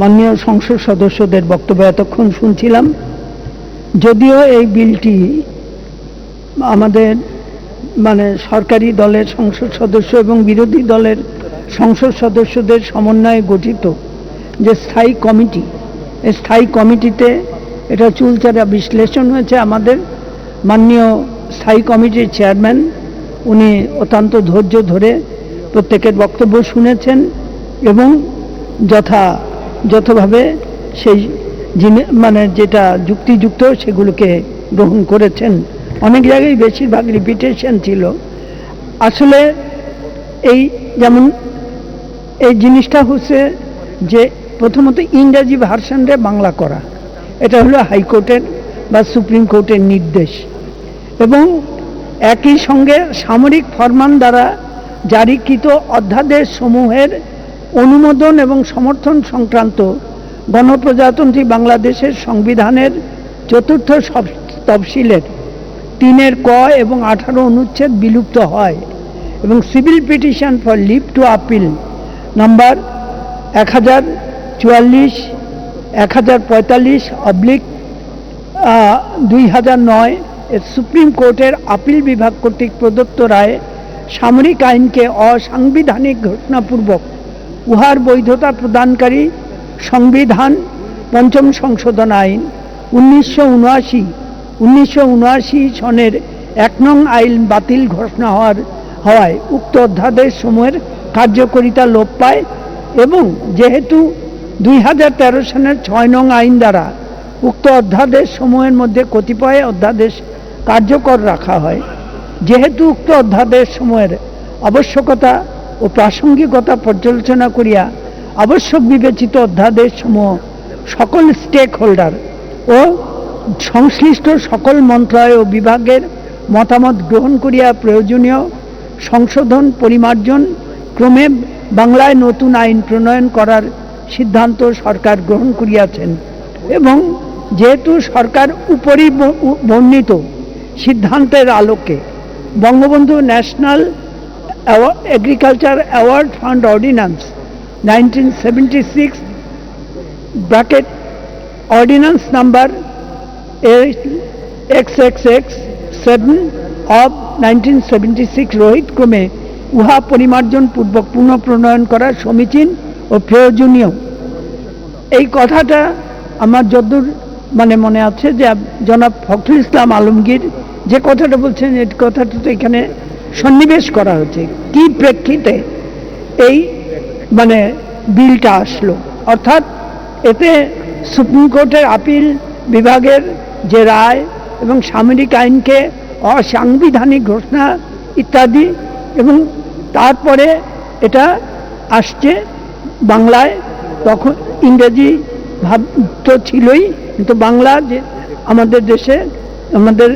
মাননীয় সংসদ সদস্যদের বক্তব্য এতক্ষণ শুনছিলাম। যদিও এই বিলটি আমাদের সরকারি দলের সংসদ সদস্য এবং বিরোধী দলের সংসদ সদস্যদের সমন্বয়ে গঠিত যে স্থায়ী কমিটি, এই স্থায়ী কমিটিতে এটা চুলচেরা বিশ্লেষণ হয়েছে। আমাদের মাননীয় স্থায়ী কমিটির চেয়ারম্যান উনি অত্যন্ত ধৈর্য ধরে প্রত্যেকের বক্তব্য শুনেছেন এবং যথাভাবে সেই যেটা যুক্তিযুক্ত সেগুলোকে গ্রহণ করেছেন। অনেক জায়গায় বেশিরভাগ রিপিটেশন ছিল। আসলে যেমন এই জিনিসটা হচ্ছে যে প্রথমত ইংরেজি ভার্সনরে বাংলা করা, এটা হলো হাইকোর্টের বা সুপ্রিম কোর্টের নির্দেশ, এবং একই সঙ্গে সামরিক ফরমান দ্বারা জারিকৃত অধ্যাদেশ সমূহের অনুমোদন এবং সমর্থন সংক্রান্ত গণপ্রজাতন্ত্রী বাংলাদেশের সংবিধানের ৪র্থ তফসিলের ৩ ক এবং ১৮ অনুচ্ছেদ বিলুপ্ত হয় এবং civil petition for leave to appeal number 1044, 1045/2009 এর সুপ্রিম কোর্টের আপিল বিভাগ কর্তৃক প্রদত্ত রায়ে সামরিক আইনকে অসাংবিধানিক ঘোষণাপূর্বক উহার বৈধতা প্রদানকারী সংবিধান ৫ম সংশোধন আইন 1979 সনের ১ নং আইন বাতিল ঘোষণা হওয়ায় উক্ত অধ্যাদেশ সমূহের কার্যকারিতা লোপ পায় এবং যেহেতু 2013 সনের ৬ নং আইন দ্বারা উক্ত অধ্যাদেশ সমূহের মধ্যে কতিপয় অধ্যাদেশ কার্যকর রাখা হয়, যেহেতু উক্ত অধ্যাদেশ সমূহের আবশ্যকতা ও প্রাসঙ্গিকতা পর্যালোচনা করিয়া আবশ্যক বিবেচিত অধ্যাদেশ সমূহ সকল স্টেক হোল্ডার ও সংশ্লিষ্ট সকল মন্ত্রণালয় ও বিভাগের মতামত গ্রহণ করিয়া প্রয়োজনীয় সংশোধন পরিমার্জন ক্রমে বাংলায় নতুন আইন প্রণয়ন করার সিদ্ধান্ত সরকার গ্রহণ করিয়াছেন এবং যেহেতু সরকার উপরি বর্ণিত সিদ্ধান্তের আলোকে Bangabandhu national agriculture award fund ordinance 1976 ordinance number XXX7 of 1976 Rohit ক্রমে উহা পরিমার্জন পূর্বক পুনঃ প্রণয়ন করা সমীচীন ও প্রয়োজনীয়। এই কথাটা আমার যদ্দূর মনে আছে যে জনাব ফখরুল ইসলাম আলমগীর যে কথাটা বলছেন, এই কথাটা তো এখানে সন্নিবেশ করা হচ্ছে কি প্রেক্ষিতে এই বিলটা আসলো। অর্থাৎ এতে সুপ্রিম কোর্টের আপিল বিভাগের যে রায় এবং সামরিক আইনকে অসাংবিধানিক ঘোষণা ইত্যাদি, এবং তারপরে এটা আসছে বাংলায়। তখন ইংরেজি ভাব তো ছিলই, কিন্তু বাংলা যে আমাদের দেশে আমাদের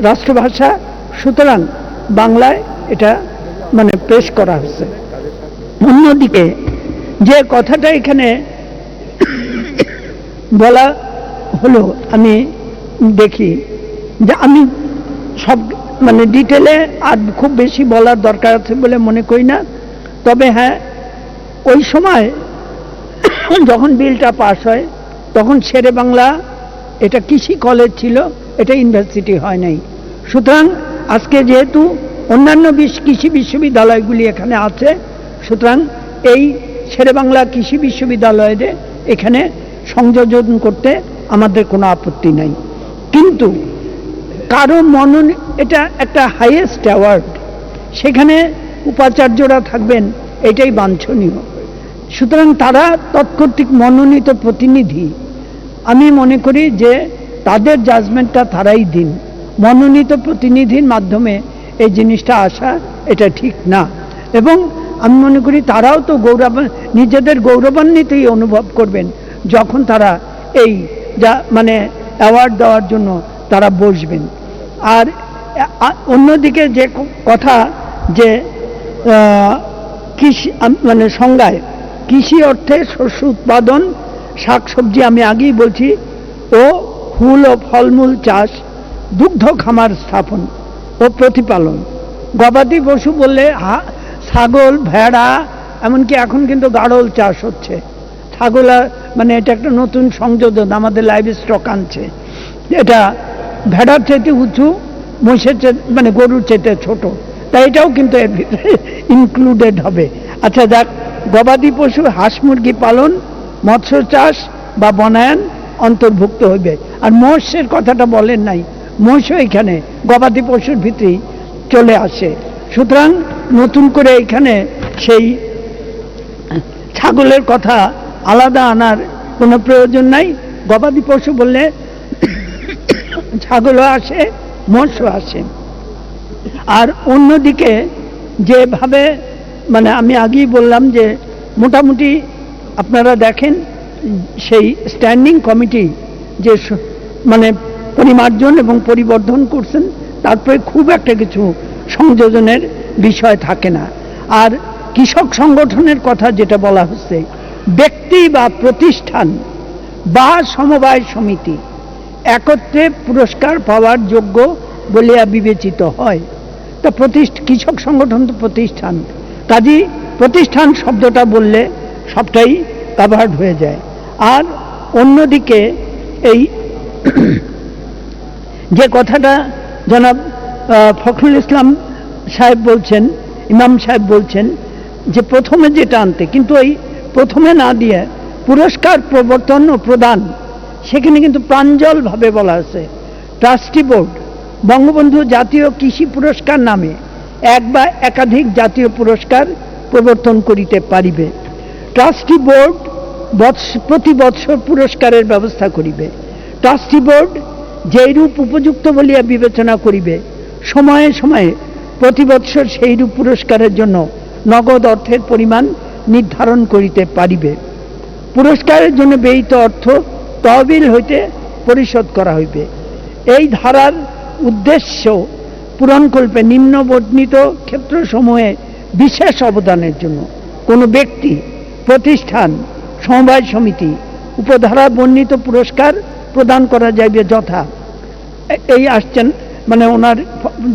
রাষ্ট্রভাষা, সুতরাং বাংলায় এটা পেশ করা হচ্ছে। অন্যদিকে যে কথাটা এখানে বলা হলো, আমি দেখি যে আমি সব ডিটেলে আর খুব বেশি বলার দরকার আছে বলে মনে করি না। তবে হ্যাঁ, ওই সময় যখন বিলটা পাস হয় তখন শেরে বাংলা এটা কৃষি কলেজ ছিল, এটা ইউনিভার্সিটি হয় নাই। সুতরাং আজকে যেহেতু অন্যান্য কৃষি বিশ্ববিদ্যালয়গুলি এখানে আছে, সুতরাং এই শেরে বাংলা কৃষি বিশ্ববিদ্যালয়ে এখানে সংযোজন করতে আমাদের কোনো আপত্তি নাই। কিন্তু কারো এটা একটা হাইয়েস্ট অ্যাওয়ার্ড, সেখানে উপাচার্যরা থাকবেন, এটাই বাঞ্ছনীয়। সুতরাং তারা তৎকর্তৃক মনোনীত প্রতিনিধি। আমি মনে করি যে তাদের জাজমেন্টটা তারাই দিন, মনোনীত প্রতিনিধির মাধ্যমে এই জিনিসটা আসা এটা ঠিক না। এবং আমি মনে করি তারাও তো নিজেদের গৌরবান্বিতই অনুভব করবেন যখন তারা এই অ্যাওয়ার্ড দেওয়ার জন্য তারা বসবেন। আর অন্যদিকে যে কথা যে কৃষি সংজ্ঞায় কৃষি অর্থে শস্য উৎপাদন, শাকসবজি আমি আগেই বলছি, ও ফুল ও ফলমূল চাষ, দুগ্ধ খামার স্থাপন ও প্রতিপালন। গবাদি পশু বললে ছাগল, ভেড়া, এমনকি এখন কিন্তু গাড়ল চাষ হচ্ছে, ছাগল মানে এটা একটা নতুন সংযোজন আমাদের লাইভ স্টক আনছে, এটা ভেড়ার চাইতে উঁচু, মহিষের মানে গরুর চাইতে ছোট, তাই এটাও কিন্তু এর ভিতরে ইনক্লুডেড হবে। আচ্ছা যাক, গবাদি পশু হাঁস মুরগি পালন, মৎস্য চাষ বা বনায়ন অন্তর্ভুক্ত হইবে। আর মৎস্যের কথাটা বলেন নাই, মৎস্য এখানে গবাদি পশুর ভিতরেই চলে আসে। সুতরাং নতুন করে এখানে সেই ছাগলের কথা আলাদা আনার কোনো প্রয়োজন নাই। গবাদি পশু বললে ছাগলও আসে, মৎস্য আসে। আর অন্যদিকে যেভাবে মানে আমি আগেই বললাম যে মোটামুটি আপনারা দেখেন সেই স্ট্যান্ডিং কমিটি যে মানে পরিমার্জন এবং পরিবর্ধন করছেন, তারপরে খুব একটা কিছু সংযোজনের বিষয় থাকে না। আর কৃষক সংগঠনের কথা যেটা বলা হচ্ছে, ব্যক্তি বা প্রতিষ্ঠান বা সমবায় সমিতি একত্রে পুরস্কার পাওয়ার যোগ্য বলিয়া বিবেচিত হয়। তা কৃষক সংগঠন তো প্রতিষ্ঠান, কাজী প্রতিষ্ঠান শব্দটা বললে সবটাই কাভার্ড হয়ে যায়। আর অন্যদিকে এই যে কথাটা জনাব ফখরুল ইসলাম সাহেব বলছেন, ইমাম সাহেব বলছেন যে প্রথমে যেটা আনতে, কিন্তু ওই প্রথমে না দিয়ে পুরস্কার প্রবর্তন ও প্রদান, সেখানে কিন্তু প্রাঞ্জলভাবে বলা আছে ট্রাস্টি বোর্ড বঙ্গবন্ধু জাতীয় কৃষি পুরস্কার নামে এক বা একাধিক জাতীয় পুরস্কার প্রবর্তন করিতে পারিবে। ট্রাস্টি বোর্ড প্রতি বৎসর পুরস্কারের ব্যবস্থা করিবে। ট্রাস্টি বোর্ড যেইরূপ উপযুক্ত বলিয়া বিবেচনা করিবে, সময়ে সময়ে প্রতি বৎসর সেইরূপ পুরস্কারের জন্য নগদ অর্থের পরিমাণ নির্ধারণ করিতে পারিবে। পুরস্কারের জন্য ব্যয়িত অর্থ তহবিল হইতে পরিশোধ করা হইবে। এই ধারার উদ্দেশ্য পূরণকল্পে নিম্ন বর্ণিত ক্ষেত্রসমূহে বিশেষ অবদানের জন্য কোনো ব্যক্তি, প্রতিষ্ঠান, সমবায় সমিতি উপধারা বর্ণিত পুরস্কার প্রদান করা যাইবে যথা। এই আসছেন মানে ওনার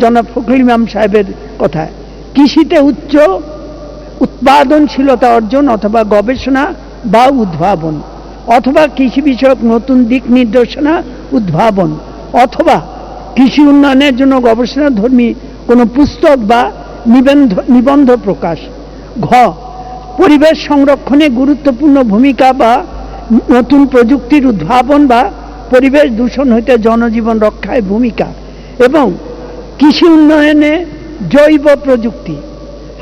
জনাব ফখরুল ইমাম সাহেবের কথা, কৃষিতে উচ্চ উৎপাদনশীলতা অর্জন অথবা গবেষণা বা উদ্ভাবন, অথবা কৃষি বিষয়ক নতুন দিক নির্দেশনা উদ্ভাবন, অথবা কৃষি উন্নয়নের জন্য গবেষণাধর্মী কোনো পুস্তক বা নিবন্ধ প্রকাশ। ঘ, পরিবেশ সংরক্ষণে গুরুত্বপূর্ণ ভূমিকা বা নতুন প্রযুক্তির উদ্ভাবন বা পরিবেশ দূষণ হইতে জনজীবন রক্ষায় ভূমিকা, এবং কৃষি উন্নয়নে জৈব প্রযুক্তি,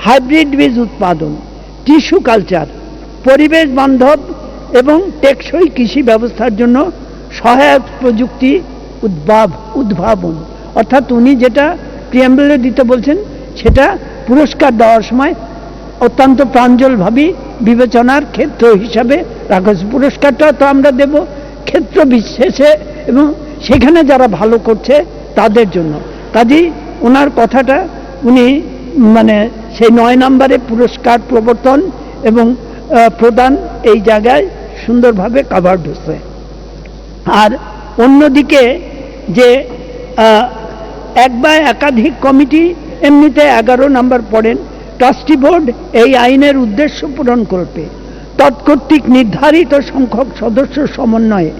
হাইব্রিড বীজ উৎপাদন, টিস্যু কালচার, পরিবেশ বান্ধব এবং টেকসই কৃষি ব্যবস্থার জন্য সহায়ক প্রযুক্তি উদ্ভাবন। অর্থাৎ উনি যেটা প্রিয়াম্বলে দিতে বলছেন সেটা পুরস্কার দেওয়ার সময় অত্যন্ত প্রাঞ্জলভাবে বিবেচনার ক্ষেত্র হিসাবে রাখা হয়েছে। পুরস্কারটা তো আমরা দেব ক্ষেত্র বিশেষে এবং সেখানে যারা ভালো করছে তাদের জন্য। কাজেই ওনার কথাটা উনি মানে সেই 9 নম্বরে পুরস্কার প্রবর্তন এবং প্রদান এই জায়গায় সুন্দরভাবে কাভার্ড হচ্ছে। আর অন্যদিকে যে এক বা একাধিক কমিটি, এমনিতে 11 নম্বর পড়েন, ট্রাস্টি বোর্ড এই আইনের উদ্দেশ্য পূরণ করবে তৎকর্তৃক নির্ধারিত সংখ্যক সদস্য সমন্বয়ে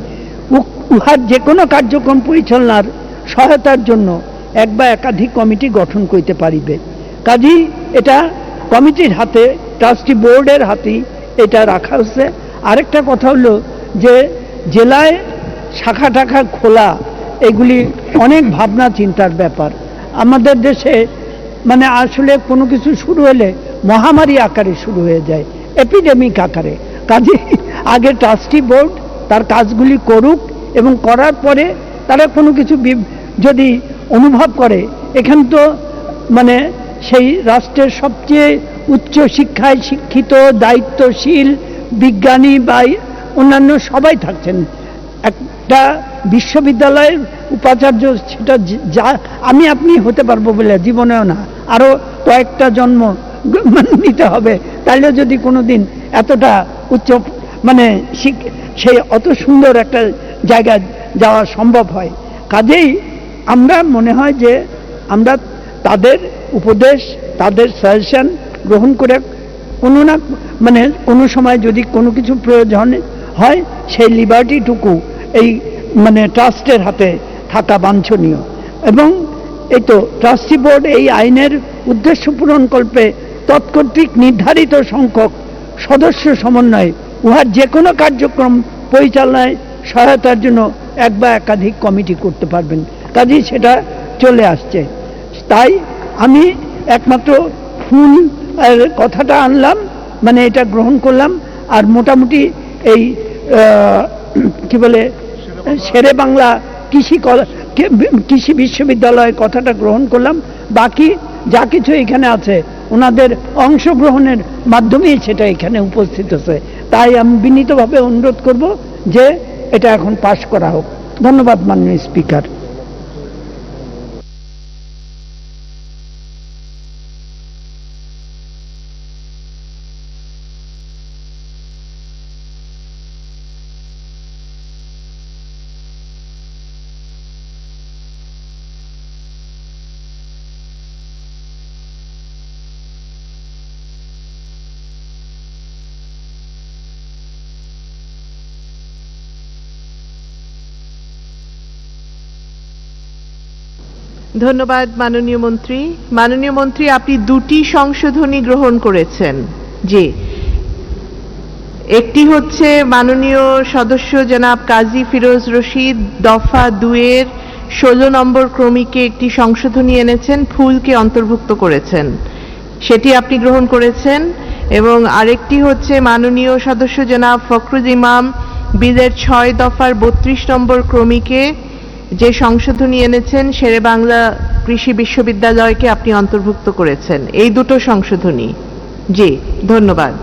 উহার যে কোনো কার্যক্রম পরিচালনার সহায়তার জন্য এক বা একাধিক কমিটি গঠন করতে পারিবে। কাজেই এটা কমিটির হাতে, ট্রাস্টি বোর্ডের হাতেই এটা রাখা হচ্ছে। আরেকটা কথা হলো যে জেলায় শাখা টাখা খোলা, এগুলি অনেক ভাবনা চিন্তার ব্যাপার। আমাদের দেশে মানে আসলে কোনো কিছু শুরু হলে মহামারী আকারে শুরু হয়ে যায়, এপিডেমিক আকারে। কাজে আগে ট্রাস্টি বোর্ড তার কাজগুলি করুক এবং করার পরে তারা কোনো কিছু যদি অনুভব করে, এখান তো মানে সেই রাষ্ট্রের সবচেয়ে উচ্চ শিক্ষায় শিক্ষিত, দায়িত্বশীল বিজ্ঞানী বা অন্যান্য সবাই থাকছেন। একটা বিশ্ববিদ্যালয়ের উপাচার্য সেটা যা আমি আপনি হতে পারবো বলে জীবনেও না, আরও কয়েকটা জন্ম নিতে হবে, তাইলে যদি কোনো দিন এতটা উচ্চ মানে সেই অত সুন্দর একটা জায়গায় যাওয়া সম্ভব হয়। কাজেই আমরা মনে হয় যে আমরা তাদের উপদেশ, তাদের সাজেশন গ্রহণ করে কোনো না মানে কোনো সময় যদি কোনো কিছু প্রয়োজন হয় সেই লিবার্টিটুকু এই মানে ট্রাস্টের হাতে থাকা বাঞ্ছনীয়। এবং এই তো ট্রাস্টি বোর্ড এই আইনের উদ্দেশ্য পূরণকল্পে তৎকর্তৃক নির্ধারিত সংখ্যক সদস্য সমন্বয়ে উহার যে কোনো কার্যক্রম পরিচালনায় সহায়তার জন্য এক বা একাধিক কমিটি করতে পারবেন। কাজেই সেটা চলে আসছে। তাই আমি একমাত্র ফুল কথাটা আনলাম, মানে এটা গ্রহণ করলাম। আর মোটামুটি এই কি বলে শেরে বাংলা কৃষি বিশ্ববিদ্যালয়ের কথাটা গ্রহণ করলাম। বাকি যা কিছু এখানে আছে ওনাদের অংশগ্রহণের মাধ্যমেই সেটা এখানে উপস্থিত হচ্ছে। তাই আমি বিনীতভাবে অনুরোধ করব যে এটা এখন পাশ করা হোক। ধন্যবাদ মাননীয় স্পিকার। ধন্যবাদ মাননীয় মন্ত্রী। মাননীয় মন্ত্রী, আপনি দুটি সংশোধনী গ্রহণ করেছেন। জি, একটি হচ্ছে মাননীয় সদস্য জনাব কাজী ফিরোজ রশিদ দফা 2-এর 16 নম্বর ক্রমিকে একটি সংশোধনী এনেছেন, ফুলকে অন্তর্ভুক্ত করেছেন, সেটি আপনি গ্রহণ করেছেন। এবং আরেকটি হচ্ছে মাননীয় সদস্য জনাব ফখরুল ইমাম বিলের 6 দফার 32 নম্বর ক্রমিকে যে সংশোধনী এনেছেন শেরে বাংলা কৃষি বিশ্ববিদ্যালয়কে আপনি অন্তর্ভুক্ত করেছেন। এই দুটো সংশোধনী। জি, ধন্যবাদ।